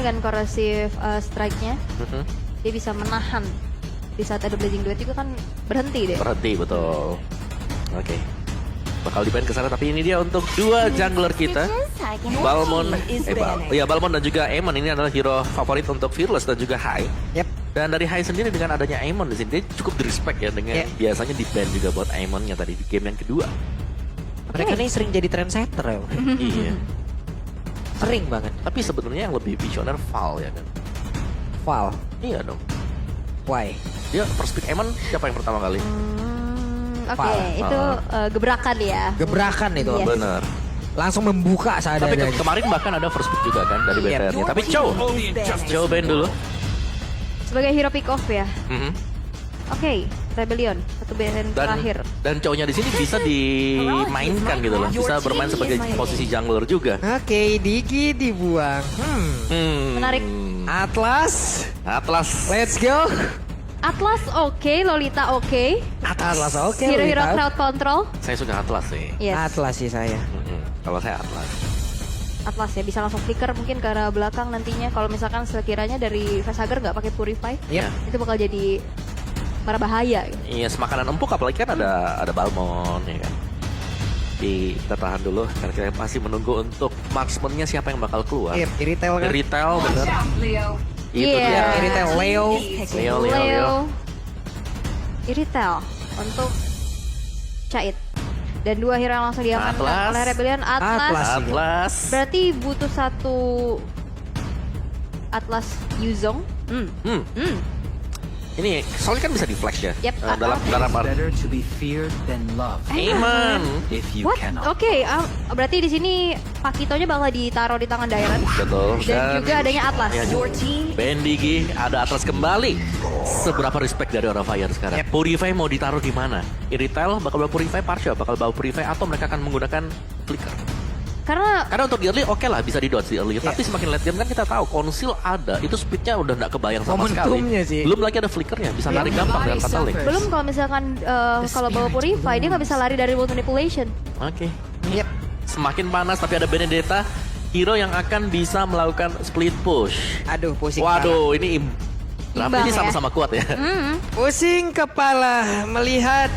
dengan corrosive strike-nya, dia bisa menahan. Di saat ada Blazing Duet juga kan berhenti deh. Berhenti, betul. Oke. Bakal dipend ke sana, tapi ini dia untuk dua jungler kita. Balmond, Balmond dan juga Aemon ini adalah hero favorit untuk Fearless dan juga Hai. Yep. Dan dari Hai sendiri dengan adanya Aemon di sini dia cukup di-respect ya dengan biasanya di-ban juga buat Aemonnya tadi di game yang kedua. Mereka ini sering jadi trendsetter ya. Iya. Sering banget. Tapi sebenarnya yang lebih visioner Val ya kan. Val. Iya dong. Why? Dia first pick Aemon siapa yang pertama kali? Oke, itu gebrakan ya. Gebrakan itu. Yes. Bener. Langsung membuka Tapi seadanya. kemarin bahkan ada first pick juga kan dari BTR-nya. Tapi Chow ban dulu. Sebagai hero pick off ya. Mhm. Oke, Rebellion satu band terakhir. Dan cowoknya di sini bisa dimainkan gitu loh. Bisa bermain sebagai posisi jungler juga. Oke, Digi dibuang. Menarik. Atlas. Let's go. Atlas oke, Lolita oke. Atlas oke. Hero-hero Lolita. crowd control. Saya suka Atlas sih. Yes. Atlas sih saya. Kalau saya Atlas. Atlas ya bisa langsung flicker mungkin ke arah belakang nantinya. Kalau misalkan sekiranya dari Facehugger nggak pakai Purify, Yep. itu bakal jadi bahaya. Gitu. Iya, semakanan empuk apalagi kan ada Balmond ya kan. Kita tahan dulu karena kita masih menunggu untuk marksman-nya siapa yang bakal keluar. Yep, retail kan. Retail bener. Itu Iya. dia. Retail Leo. Leo. Iritel untuk Cait. Dan dua hero yang langsung diamankan Atlas. oleh Rebellion. Atlas. Berarti butuh satu Atlas Yuzong. Ini soalnya kan bisa di flash ya. Yep. Dalam Better to be feared than loved. Aemon. If you What? cannot. Oke, berarti di sini Pakitonya bakal ditaruh di tangan Dairon. Betul. Dan juga adanya Atlas. Ya, Bendigi ada Atlas kembali. Seberapa respect dari orang Fire sekarang? Yep. Purify mau ditaruh di mana? Iritel bakal bawa Purify partial, bakal bawa Purify atau mereka akan menggunakan flicker. Karena Karena untuk di early oke lah bisa di dodge di early. Tapi semakin late game kan kita tahu konsil ada, itu speednya udah nggak kebayang sama sekali. Momentumnya sih. Belum lagi ada flickernya, bisa lari gampang dengan fatal link. belum kalau misalkan kalau bawa Purify dia nggak bisa lari dari world manipulation. Oke. Yep. Semakin panas tapi ada Benedetta, hero yang akan bisa melakukan split push. Aduh, pusing. Waduh, ini Imbang ini ya. sama-sama kuat ya. Pusing kepala melihat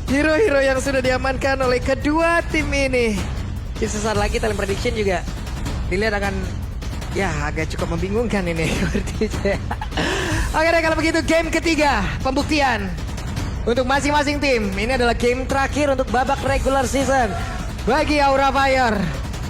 hero-hero yang sudah diamankan oleh kedua tim ini. Di sesaat lagi talent prediction juga dilihat akan ya agak cukup membingungkan ini. Oke deh, kalau begitu game ketiga pembuktian untuk masing-masing tim. Ini adalah game terakhir untuk babak regular season bagi Aura Fire.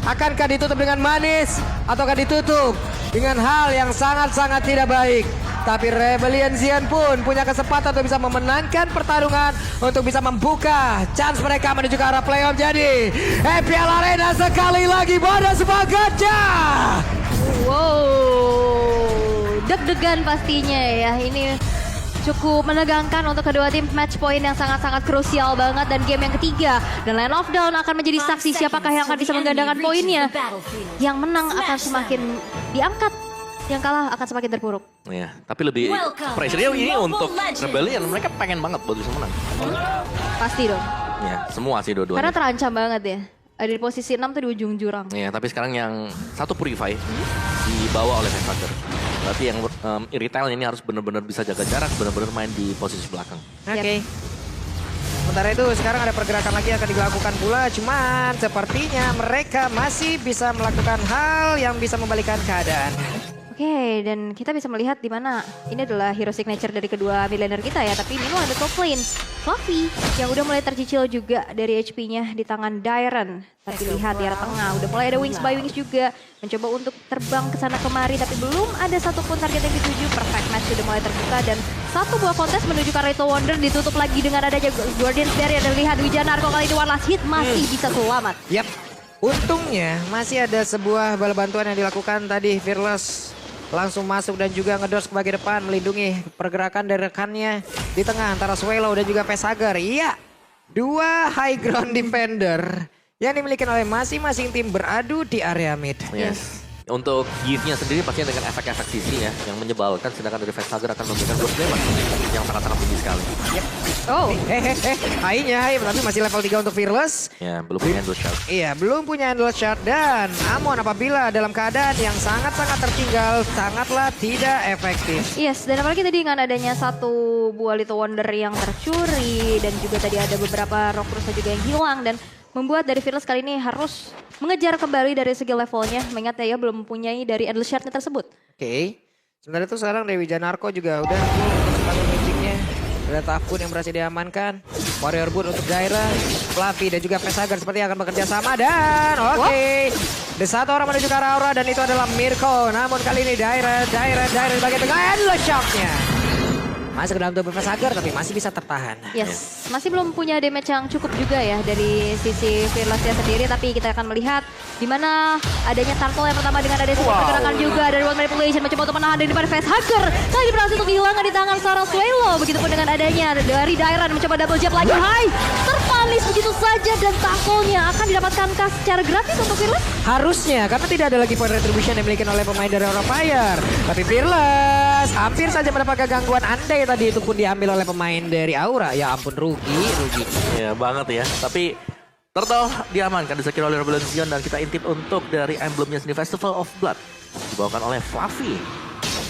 Akankah ditutup dengan manis ataukah ditutup dengan hal yang sangat-sangat tidak baik? Tapi Rebellion Xian pun punya kesempatan untuk bisa memenangkan pertarungan untuk bisa membuka chance mereka menuju ke arah playoff. Jadi EPL Arena sekali lagi pada semangatnya. Wow, deg-degan pastinya ya. Ini cukup menegangkan untuk kedua tim, match point yang sangat-sangat krusial banget dan game yang ketiga. Dan Land of Dawn akan menjadi saksi siapakah yang akan bisa menggandakan poinnya. Yang menang akan semakin diangkat, yang kalah akan semakin terpuruk. Ya, tapi lebih pressure-nya ini untuk Rebellion, mereka pengen banget buat bisa menang. Pasti dong. Ya, semua sih Karena dua-duanya. terancam banget ya. Ada di posisi 6 tuh di ujung jurang. Ya, tapi sekarang yang satu Purify dibawa oleh Facehugger. Berarti yang Iritel ini harus benar-benar bisa jaga jarak, benar-benar main di posisi belakang. Oke. Sementara itu sekarang ada pergerakan lagi yang akan dilakukan pula. Cuman sepertinya mereka masih bisa melakukan hal yang bisa membalikan keadaan. Oke, dan kita bisa melihat di mana ini adalah hero signature dari kedua millennial kita ya. Tapi ini ada top lane, Fluffy, yang udah mulai tercicil juga dari HP-nya di tangan Dairon. Tapi lihat di arah tengah, udah mulai ada Wings by Wings juga. Mencoba untuk terbang ke sana kemari, tapi belum ada satupun target yang dituju. Perfect match sudah mulai terbuka dan satu buah kontes menuju ke Little Wonder ditutup lagi dengan adanya Guardian's Barrier. Dan lihat Wijanarko kali ini one last hit masih bisa selamat. Yap, untungnya masih ada sebuah bala bantuan yang dilakukan tadi. Fearless langsung masuk dan juga ngedors ke bagian depan melindungi pergerakan dari rekannya di tengah antara Swallow dan juga Facehugger. Iya, dua high ground defender yang dimiliki oleh masing-masing tim beradu di area mid. Yes. Untuk gift-nya sendiri pastinya dengan efek-efek sisi ya, yang menyebalkan, sedangkan dari Facehugger akan memberikan burst damage yang sangat-sangat tinggi sekali. Oh, Hai-nya, tapi masih level 3 untuk Fearless. Ya, belum punya endless shot. Iya, belum punya endless shot dan Amon apabila dalam keadaan yang sangat-sangat tertinggal, sangatlah tidak efektif. yes. Dan apalagi tadi dengan adanya satu buah Little Wonder yang tercuri dan juga tadi ada beberapa Rock Cruiser juga yang hilang dan membuat dari Fearless kali ini harus mengejar kembali dari segi levelnya. Mengingat ya belum mempunyai dari endless shard-nya tersebut. Oke. Sementara itu sekarang Dewi Janarko juga udah untuk sepatu magicnya. Ada Tafkun yang berhasil diamankan. Warrior Boot untuk Daira, Fluffy dan juga Facehugger seperti akan bekerja sama. Dan oke. Ada satu orang menuju ke arah Aura dan itu adalah Mirko. Namun kali ini Daira di bagian tengah endless shock-nya. Masuk ke dalam tubuh Facehugger tapi masih bisa tertahan. Yes, masih belum punya damage yang cukup juga ya dari sisi Fearless-nya sendiri. Tapi kita akan melihat di mana adanya Turtle yang pertama dengan adanya sebuah pergerakan juga dari World Manipulation. Mencoba untuk menahan dari depan Facehugger. Kali ini berhasil untuk dihilangkan di tangan seorang Swallow. Begitupun dengan adanya dari Dairan mencoba double jab lagi. Hai, terpanis begitu saja dan tackle-nya akan didapatkankah secara gratis untuk Fearless? Harusnya, karena tidak ada lagi point retribution yang dimiliki oleh pemain dari Aura Fire. Tapi Fearless hampir saja mendapatkan gangguan andai tadi itu pun diambil oleh pemain dari Aura. Ya ampun, rugi. Ya banget ya, tapi Turtle diamankan, disecure oleh Rebellion Zion dan kita intip untuk dari emblemnya sendiri Festival of Blood. Dibawakan oleh Fluffy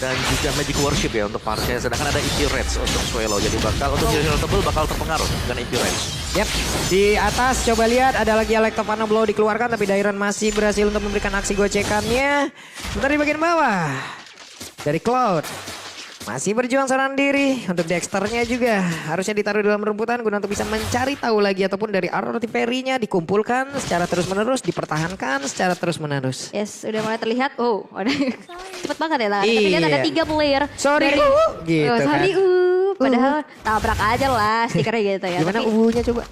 dan juga Magic Worship ya untuk partai. Sedangkan ada EP Rage untuk Swallow. Jadi bakal untuk hero tebel bakal terpengaruh dengan EP Rage. Yap, di atas coba lihat ada lagi Electofana Blow dikeluarkan tapi Dairon masih berhasil untuk memberikan aksi gocekannya. Sebentar di bagian bawah dari Cloud. Masih berjuang seorang diri. Untuk Dexternya juga harusnya ditaruh dalam rumputan guna untuk bisa mencari tahu lagi. Ataupun dari Arrow Parry-nya dikumpulkan secara terus-menerus, dipertahankan secara terus-menerus. Yes, udah mulai terlihat. Oh, ada cepet banget ya lah. Tapi lihat ada 3 player. Sorry, dari, gitu oh, sorry, kan. Padahal tabrak aja lah stikernya gitu ya. Gimana Tapi, ubunya coba?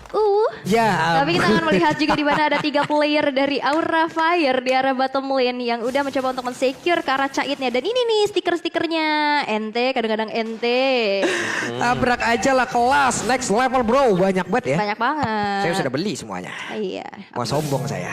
Ya. Tapi kita akan melihat juga di mana ada 3 player dari Aura Fire di arah bottom lane yang udah mencoba untuk men-secure ke arah Caitnya. Dan ini nih stiker-stikernya. Ente, kadang-kadang ente. Tabrak aja lah, kelas. Next level bro. Banyak banget ya. Banyak banget. Saya sudah beli semuanya. Iya. Mau sombong saya.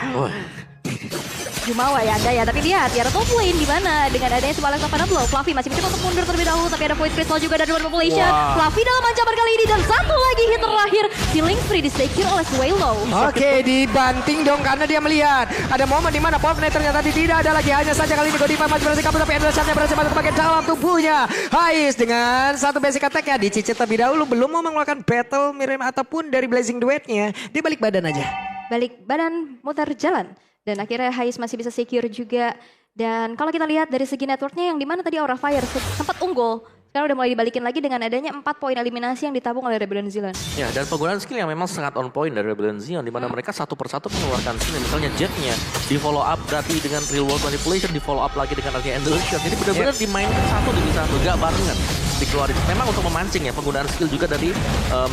Jumawa ya ada ya, tapi lihat di arah top lane di mana dengan adanya sebuah Electofana Blow. Fluffy masih mencoba untuk mundur terlebih dahulu, tapi ada Void Crystal juga dari World Manipulation. Fluffy dalam ancaman kali ini dan satu lagi hit terakhir. Healing Spree disecure oleh Swallow. Oke, dibanting dong karena dia melihat ada momen di mana Pop ternyata tidak ada lagi. Hanya saja kali ini Godiva masih berhasil kabur tapi Endless Shot-nya berhasil masuk ke bagian dalam tubuhnya. Hais dengan satu basic attack-nya dicicit terlebih dahulu, belum mau mengeluarkan battle mirror ataupun dari Blazing Duet-nya. Dia balik badan aja. Balik badan, mutar jalan. Dan akhirnya Hais masih bisa secure juga. Dan kalau kita lihat dari segi networknya yang dimana tadi Aura Fire sempat unggul. Sekarang udah mulai dibalikin lagi dengan adanya 4 poin eliminasi yang ditabung oleh Rebellion Zion. Ya, dan penggunaan skill yang memang sangat on point dari Rebellion Zion, di mana mereka satu persatu mengeluarkan skill. Misalnya Jetnya di follow up berarti dengan Real World Manipulation, di follow up lagi dengan artinya Endless Shot. Jadi benar-benar dimainkan satu demi satu, gak barengan dikeluarin. Memang untuk memancing ya, penggunaan skill juga dari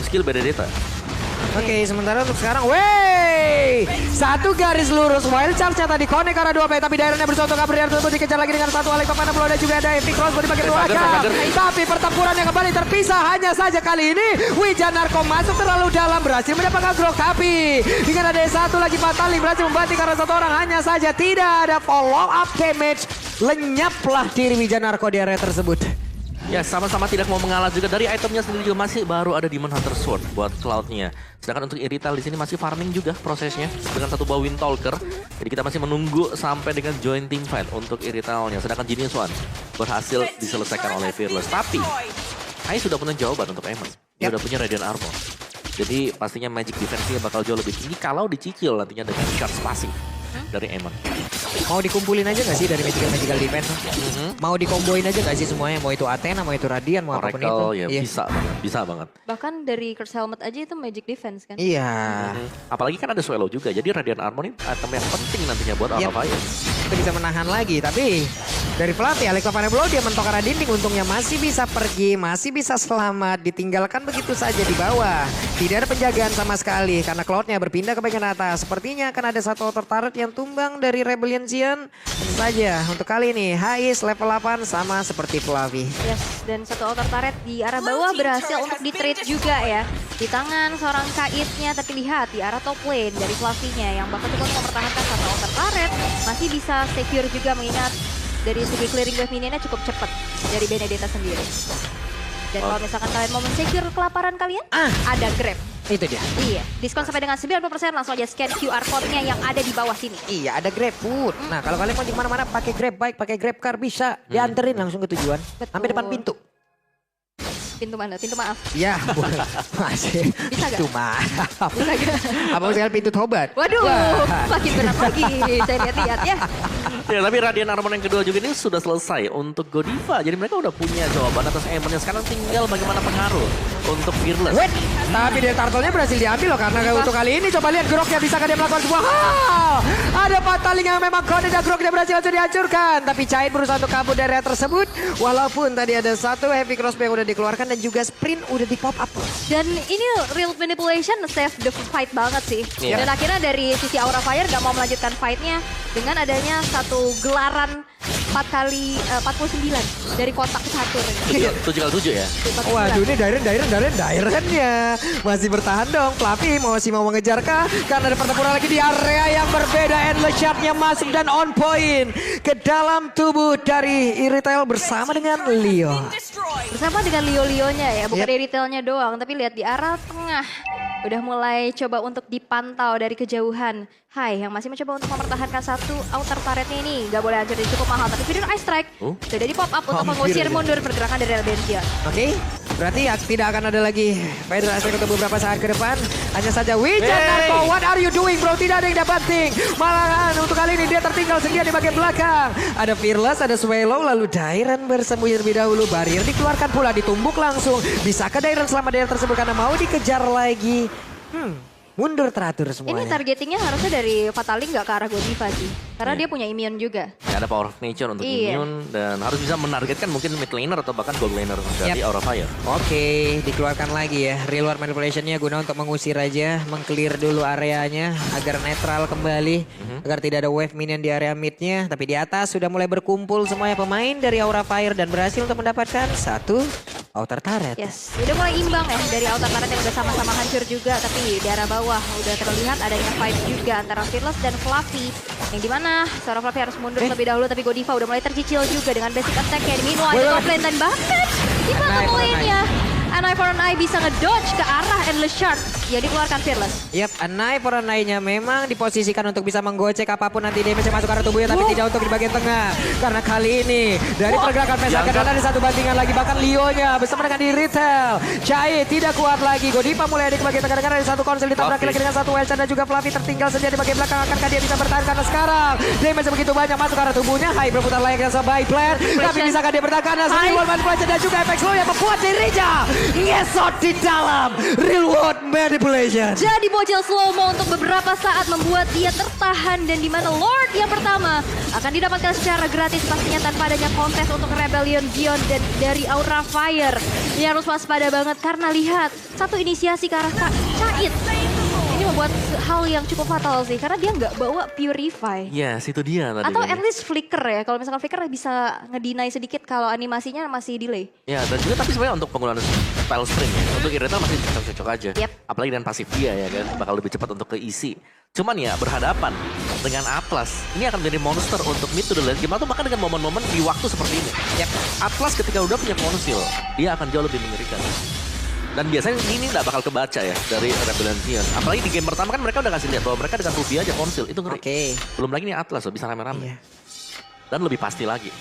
skill Benedetta. Oke, sementara untuk sekarang, satu garis lurus wild charge-nya tadi connect ke arah 2 tapi Daironnya berusaha untuk kabur tersebut dikejar lagi dengan satu Electofana Blow dan juga ada Epic Crossbow di bagian belakang. Tapi pertempurannya kembali terpisah hanya saja kali ini Wijanarko masuk terlalu dalam berhasil mendapatkan grok tapi dengan ada satu lagi Fatali berhasil membanting karena satu orang hanya saja tidak ada follow up damage. Lenyaplah diri Wijanarko di area tersebut. Ya, sama-sama tidak mau mengalah juga. Dari itemnya sendiri juga masih baru ada Demon Hunter Sword buat Cloud-nya. Sedangkan untuk Irithel di sini masih farming juga prosesnya dengan satu buah Windtalker. Jadi kita masih menunggu sampai dengan join team fight untuk Irithel-nya. Sedangkan Genius One berhasil diselesaikan oleh Fearless. Tapi Ai sudah punya jawaban untuk Emon. Dia udah punya Radiant Armor. Jadi pastinya magic defense-nya bakal jauh lebih tinggi kalau dicicil nantinya dengan shot spacing dari Emon. Mau dikumpulin aja gak sih dari magical defense? Mau dikomboin aja gak sih semuanya? Mau itu Athena, mau itu Radiant, mau apapun itu. Ya bisa banget. Bahkan dari Curse Helmet aja itu magic defense kan? Iya. Apalagi kan ada Swallow juga, jadi Radiant Armor ini item yang penting nantinya buat Aura Fire. Itu bisa menahan lagi, tapi dari Fluffy, Electofana Blow dia mentok arah dinding. Untungnya masih bisa pergi, masih bisa selamat. Ditinggalkan begitu saja di bawah. Tidak ada penjagaan sama sekali karena Cloud-nya berpindah ke bagian atas. Sepertinya akan ada satu outer turret yang tumbang dari Rebellion Zion. Tentu saja untuk kali ini Hais level 8 sama seperti Fluffy. Yes, dan satu outer turret di arah bawah berhasil untuk di-trade juga ya. Di tangan seorang Kaitnya, tapi lihat di arah top lane dari Fluffy-nya yang bakal coba mempertahankan satu outer outer turret masih bisa secure juga mengingat dari segi clearing wave minionnya cukup cepat dari Benedetta sendiri. Dan kalau misalkan kalian mau men-secure kelaparan kalian, ada Grab. Itu dia. Iya, diskon sampai dengan 90%, langsung aja scan QR code-nya yang ada di bawah sini. Iya, ada Grab Food. Nah, kalau kalian mau di mana-mana pakai Grab Bike, pakai Grab Car bisa dianterin langsung ke tujuan. Betul. Sampai depan pintu. Pintu mana? Pintu maaf. Ya, masih. Bisa gak? Pintu maaf. Bisa gak? Apa sekali pintu tobat? Waduh, Wah. makin berat lagi. Saya lihat-lihat ya. Ya, tapi Radiant Armor yang kedua juga ini sudah selesai untuk Godiva. Jadi mereka udah punya jawaban atas Emerald. Sekarang tinggal bagaimana pengaruh untuk Fearless. Wait, tapi dia turtle-nya berhasil diambil loh karena untuk kali ini coba lihat Groknya bisakah dia melakukan sebuah hal. Ada pataling yang memang kode dan Grok dia berhasil langsung dihancurkan. Tapi Cain berusaha untuk kabur dari area tersebut. Walaupun tadi ada satu heavy crossbow yang udah dikeluarkan dan juga sprint udah di pop up. Dan ini real manipulation save the fight banget sih. Iya. Dan akhirnya dari sisi Aura Fire gak mau melanjutkan fightnya dengan adanya satu gelaran 4x49 dari kotak satu. 7x7 ya? 49. Waduh, ini Dairen-nya masih bertahan dong. Fluffy masih mau mengejar kah? Karena ada pertempuran lagi di area yang berbeda. Endless Shard-nya masuk dan on point ke dalam tubuh dari Iritail bersama dengan Leo. Bersama dengan Leo-Lionya ya, bukan Yep. dari retailnya doang. Tapi lihat di arah tengah, udah mulai coba untuk dipantau dari kejauhan. Hai, yang masih mencoba untuk mempertahankan satu outer turretnya ini. Gak boleh hancur, cukup mahal. Tapi Feeder Ice Strike sudah di pop up untuk Hampir mengusir aja. mundur pergerakan dari Elbensia. Oke, berarti tidak akan ada lagi Federasi untuk beberapa saat ke depan. Hanya saja Wijan Narko, what are you doing bro? Tidak ada yang dapetin. Malahan untuk kali ini dia tertinggal sendirian di bagian belakang. Ada Fearless, ada Swallow, lalu Dairen bersembunyi terlebih dahulu. Barrier dikeluarkan pula, ditumbuk langsung. Bisakah Dairen selama Dairen tersebut karena mau dikejar lagi? Mundur teratur Ini semuanya. targetingnya harusnya dari Fataling nggak ke arah Godiva sih. Karena dia punya immune juga. Ya, ada Power of Nature untuk Iya. immune dan harus bisa menargetkan mungkin mid laner atau bahkan gold laner dari Yap. Aura Fire. Oke, dikeluarkan lagi ya. Real War Manipulation-nya guna untuk mengusir aja, meng-clear dulu areanya agar netral kembali, agar tidak ada wave minion di area mid-nya. Tapi di atas sudah mulai berkumpul semuanya pemain dari Aura Fire dan berhasil untuk mendapatkan satu outer turret. Yes, udah mulai imbang ya dari outer turret yang udah sama-sama hancur juga. Tapi di arah bawah udah terlihat adanya fight juga antara Fearless dan Fluffy. Yang dimana seorang Fluffy harus mundur lebih dahulu. Tapi Godiva udah mulai tercicil juga dengan basic attack-nya. Meanwhile ada top lane dan bahkan di mata Eye for an poinnya. An Eye for an Eye bisa ngedodge ke arah Endless Shard. Ya dikeluarkan Fearless. Yap, Anai for Anai-nya memang diposisikan untuk bisa menggocek apapun nanti damage yang masuk ke arah tubuhnya. Tapi tidak untuk di bagian tengah. Karena kali ini dari pergerakan Pesaka dan ada satu bantingan lagi. Bahkan Leo-nya bersama dengan di retail. Cai tidak kuat lagi. Godiva mulai ada di bagian tengah. Dengan ada satu konsel ditabrak lagi dengan satu Wilson. Dan juga Fluffy tertinggal saja di bagian belakang. Akankah dia bisa bertahan? Karena sekarang damage begitu banyak masuk ke arah tubuhnya. Hai berputar layaknya sebaik player. Tapi bisakah dia bertahan? Karena Real World Manipulation dan juga efek slow yang membuat dirinya ngesot di dalam Real World Manipulation. Jadi bocil slow-mo untuk beberapa saat membuat dia tertahan. Dan di mana Lord yang pertama akan didapatkan secara gratis pastinya tanpa adanya kontes untuk Rebellion Beyond dan dari Aura Fire. Ini harus waspada banget karena lihat satu inisiasi ke arah Cait. Ini membuat hal yang cukup fatal sih karena dia nggak bawa Purify. Yes, itu dia tadi. Atau at least flicker ya. Kalau misalkan flicker bisa ngedinai sedikit kalau animasinya masih delay. Ya, dan juga tapi sebenarnya untuk penggunaan spell stream ya, untuk Irithel masih cocok-cocok aja. Yep. Apalagi dengan pasif dia ya kan, bakal lebih cepat untuk keisi. Cuman ya berhadapan dengan Atlas, ini akan menjadi monster untuk mid to the lane game atau bahkan dengan momen-momen di waktu seperti ini. Yep. Atlas ketika udah punya konsil, dia akan jauh lebih mengerikan. Dan biasanya ini nggak bakal kebaca ya dari Rebellion Beyond. Apalagi di game pertama kan mereka udah kasih lihat bahwa mereka dengan Ruby aja konsil, itu ngeri. Oke. Belum lagi nih Atlas loh, bisa rame-rame. Iya. Dan lebih pasti lagi.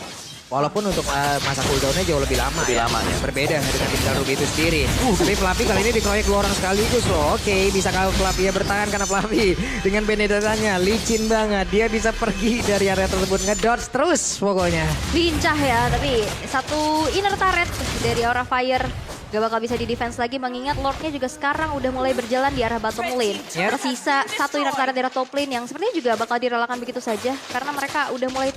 Walaupun untuk masa cooldown-nya jauh lebih lama. Lebih lama ya. Berbeda dengan Tinggal Ruby itu sendiri. Tapi Fluffy kali ini dikeroyok dua orang sekaligus loh. Oke, bisa kalau Fluffy ya bertahan karena Fluffy dengan Benedetta-nya licin banget. Dia bisa pergi dari area tersebut, ngedodge terus pokoknya. Lincah ya, tapi satu inner turret dari Aura Fire gak bakal bisa di-defense lagi mengingat Lordnya juga sekarang udah mulai berjalan di arah bottom lane. Yep. Tersisa satu inner turret dari top lane yang sepertinya juga bakal direlakan begitu saja karena mereka udah mulai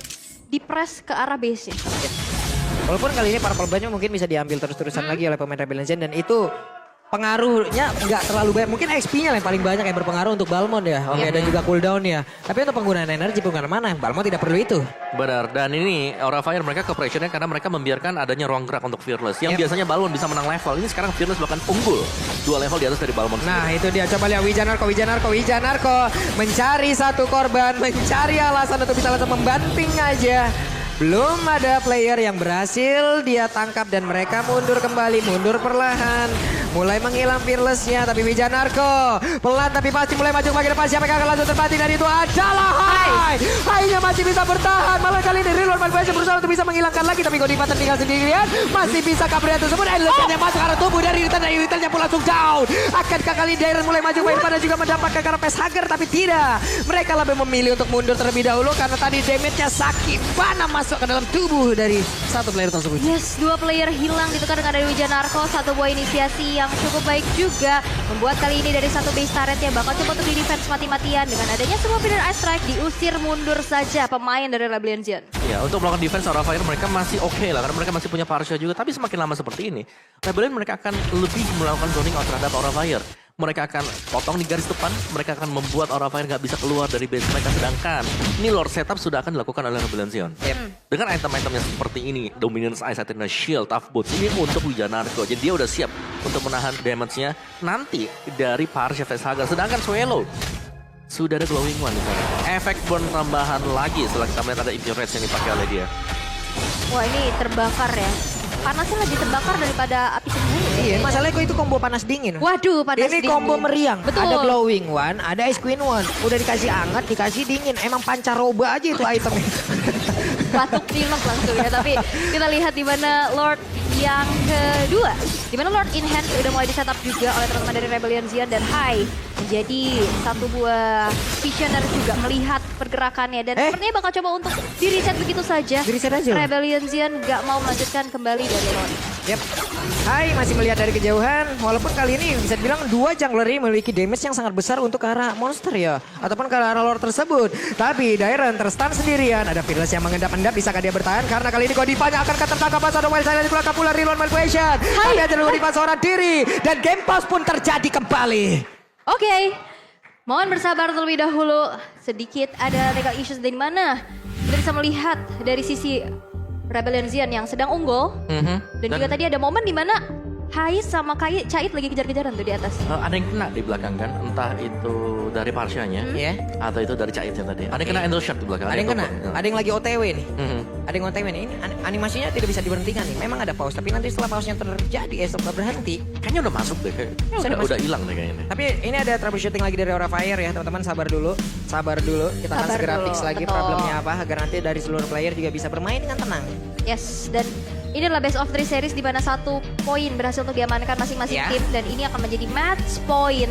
di-press ke arah base-nya. Walaupun kali ini para korbannya mungkin bisa diambil terus-terusan lagi oleh pemain Rebellion dan itu pengaruhnya nggak terlalu banyak. Mungkin XP-nya yang paling banyak yang berpengaruh untuk Balmond ya. Oke, dan juga cooldown ya. Tapi untuk penggunaan energi bukan mana, Balmond tidak perlu itu. Benar, dan ini Aura Fire mereka ke pressure-nya karena mereka membiarkan adanya ruang gerak untuk Fearless. Yang biasanya Balmond bisa menang level, ini sekarang Fearless bahkan unggul 2 level di atas dari Balmond. Nah itu dia, coba lihat Wijanarko mencari satu korban, mencari alasan untuk bisa langsung membanting aja. Belum ada player yang berhasil dia tangkap dan mereka mundur kembali, mundur perlahan. Mulai menghilang Fearless-nya, tapi Wijanarko pelan tapi pasti mulai maju ke depan. Siapa yang akan langsung terpati dari itu adalah Hai. Hai-nya masih bisa bertahan, malah kali ini Real One Malphation berusaha untuk bisa menghilangkan lagi. Tapi Godiva tertinggal sendirian, masih bisa Capriya tersebut. Endless-nya masuk arah tubuh dari Rital pun langsung down. Akankah kali Dairon mulai maju ke depan dan juga mendapatkan karena Facehugger, tapi tidak. Mereka lebih memilih untuk mundur terlebih dahulu karena tadi damage-nya sakit Bana masuk ke dalam tubuh dari satu player tersebut. Yes, 2 player hilang ditukar dengan dari Wijanarko. Satu buah inisiasi yang cukup baik juga. Membuat kali ini dari satu base turretnya bakal coba untuk di-defense mati-matian. Dengan adanya semua feeder Ice Strike, diusir mundur saja pemain dari Rebellion Zen. Ya, untuk melakukan defense Aura Fire mereka masih oke lah. Karena mereka masih punya Parsha juga. Tapi semakin lama seperti ini, Rebellion mereka akan lebih melakukan zoning out terhadap Aura Fire. Mereka akan potong di garis depan, mereka akan membuat Aura Fire nggak bisa keluar dari base mereka. Sedangkan ini Lord Setup sudah akan dilakukan oleh Rebellion Zen. Dengan item-itemnya seperti ini, Dominance Ice, Athena Shield, Tough Boots, ini untuk Wijanarko. Jadi dia udah siap untuk menahan damage-nya nanti dari Parsha Facehugger. Sedangkan Swallow sudah ada Glowing One di sana. Efek burn tambahan lagi setelah kita melihat ada Impure Rage yang dipakai oleh dia. Wah, ini terbakar ya. Panasnya lebih terbakar daripada api sendiri. Iya, masalahnya kok itu combo panas dingin. Waduh, panas Ini dingin. combo meriang. Betul. Ada Glowing One, ada Ice Queen One. Udah dikasih hangat, dikasih dingin. Emang pancaroba aja itu itemnya. Batuk pilek langsung ya. Tapi kita lihat di mana Lord yang kedua. Di mana Lord in hand udah mulai di-setup juga oleh teman-teman dari Rebellion Zen. Dan Hai menjadi satu buah visioner juga melihat pergerakannya. Dan sepertinya bakal coba untuk di-reset begitu saja. Di-reset aja. Rebellion Zen gak mau melanjutkan kembali dari Lord. Yep. Hai masih melihat dari kejauhan. Walaupun kali ini bisa dibilang 2 jungler ini memiliki damage yang sangat besar untuk ke arah monster ya. Ataupun ke arah Lord tersebut. Tapi Dairon terstun sendirian. Ada Fearless yang mengendap-endap. Bisakah dia bertahan? Karena kali ini Godivanya akan tertangkap pas ada Wild Silence dikeluarkan pula Real One Malphation. Tapi ada Godiva seorang diri. Dan game pause pun terjadi kembali. Oke. Mohon bersabar terlebih dahulu. Sedikit ada legal issues dari mana kita bisa melihat dari sisi Rebellion Zen yang sedang unggul. Dan juga tadi ada momen di mana Hai sama Cait lagi kejar-kejaran tuh di atas. Ada yang kena di belakang kan, entah itu dari Parsha-nya atau itu dari Caitnya tadi. Ada yang kena Endless Shard di belakang. Ada yang kena, ada yang lagi OTW nih. Ada yang OTW nih, ini animasinya tidak bisa diberhentikan nih. Memang ada pause, tapi nanti setelah pause-nya terjadi, setelah berhenti. Kayaknya udah masuk deh, kayaknya udah hilang deh kayaknya. Tapi ini ada troubleshooting lagi dari Aura Fire ya teman-teman, sabar dulu. Kita akan Sabar segera dulu, fix lagi betul. problemnya apa, agar nanti dari seluruh player juga bisa bermain dengan tenang. Yes, dan ini adalah best of 3 series di mana 1 poin berhasil untuk diamankan masing-masing tim. Dan ini akan menjadi match point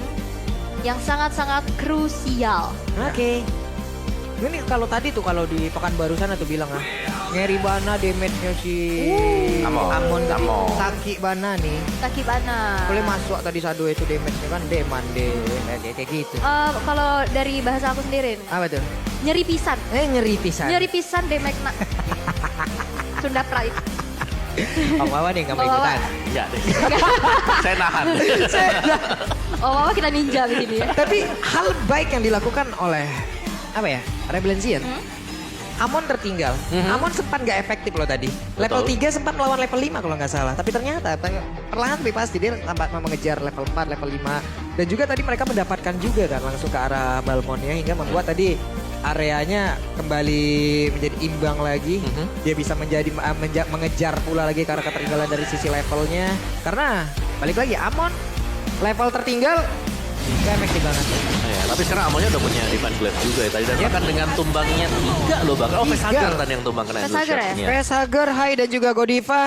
yang sangat-sangat krusial. Oke. Ini kalau tadi tuh kalau di Pekanbaru sana tuh bilang ngeri Bana damage-nya si Amon tadi. Taki Bana nih. Kaki Bana. Boleh masuk tadi Sado itu damage-nya kan demande kayak gitu. Kalau dari bahasa aku sendiri, Apa tuh? nyeri pisan. Nyeri pisan. Nyeri pisan damage na. Sunda Pride. Om Wawa nih nggak mau Om Wawa. ikutan. Ya deh. Saya nahan. Oh, Mama kita ninja begini ya. Tapi hal baik yang dilakukan oleh apa ya Rebellion Zen. Amon tertinggal. Amon sempat nggak efektif loh tadi. Level 3 sempat melawan level 5 kalau nggak salah. Tapi ternyata perlahan tapi pasti dia tampak mengejar level 4, level 5. Dan juga tadi mereka mendapatkan juga kan langsung ke arah Balmonnya hingga membuat tadi areanya kembali menjadi imbang lagi. Dia bisa menjadi mengejar pula lagi karena ketertinggalan dari sisi levelnya. Karena balik lagi Amon level tertinggal gak efektif banget. Ya, tapi sekarang Amonnya udah punya Divine Glaive juga ya tadi. Dan bahkan dengan tumbangnya 3 loh bahkan. Oh, Facehugger tadi yang tumbang kena Endless Facehugger Shard. ya? Facehugger, Hai dan juga Godiva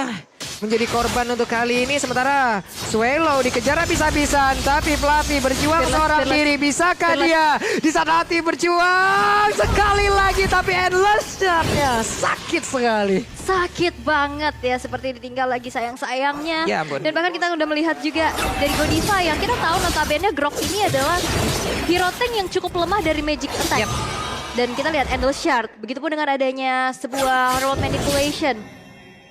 menjadi korban untuk kali ini. Sementara Swallow dikejar habis-habisan. Tapi Fluffy berjuang seorang diri. Bisakah dia di saat hati berjuang sekali lagi. Tapi Endless Shard-nya sakit sekali. Sakit banget ya, seperti ditinggal lagi sayang-sayangnya. Ya ampun. Dan bahkan kita udah melihat juga dari Godiva yang kita tahu notabene Grok ini adalah hero tank yang cukup lemah dari magic attack. Dan kita lihat Endless Shard, begitupun dengan adanya sebuah roll manipulation.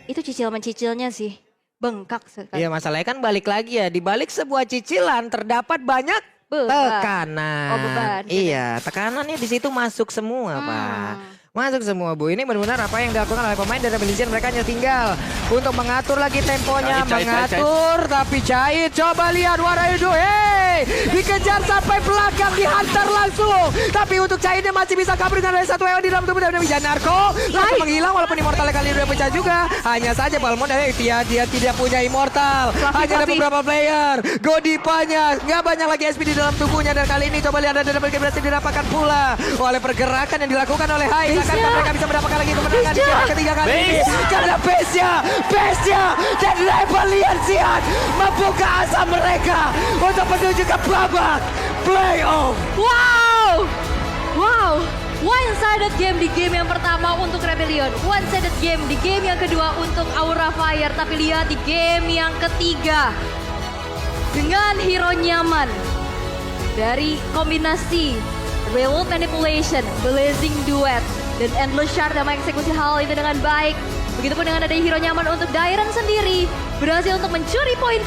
Itu cicil-mencicilnya sih. bengkak sekali. Iya masalahnya kan balik lagi ya. Di balik sebuah cicilan terdapat banyak Beban. tekanan. Oh, beban. Iya tekanannya di situ masuk semua Pak. Masuk semua Bu. Ini benar-benar apa yang dilakukan oleh pemain dari Rebellion. Mereka hanya tinggal untuk mengatur lagi temponya. Cait. Mengatur tapi Cait. Coba lihat what are you doing? Hey! Dikejar sampai belakang. Dihantar langsung. Tapi untuk Caitnya masih bisa kabur dengan ada satu EO di dalam tubuh dari Janarko. Langsung menghilang walaupun immortalnya kali ini udah pecah juga. Hanya saja Balmond dia tidak punya immortal. Hanya ada beberapa player. Godipanya. Nggak banyak lagi SP di dalam tubuhnya. Dan kali ini coba lihat ada double kill berhasil didapatkan pula. Oleh pergerakan yang dilakukan oleh Hai. Akankah mereka bisa mendapatkan lagi kemenangan di game ketiga kali ini? Karena Bestia dan Rebellion Sian membuka asa mereka untuk menuju ke babak playoff. Wow, one-sided game di game yang pertama untuk Rebellion, one-sided game di game yang kedua untuk Aura Fire. Tapi lihat di game yang ketiga dengan hero nyaman dari kombinasi Real Manipulation, Blazing Duet, dan Endless Shard yang mengeksekusi hal itu dengan baik. Begitupun dengan ada hero nyaman untuk Dairon sendiri berhasil untuk mencuri poin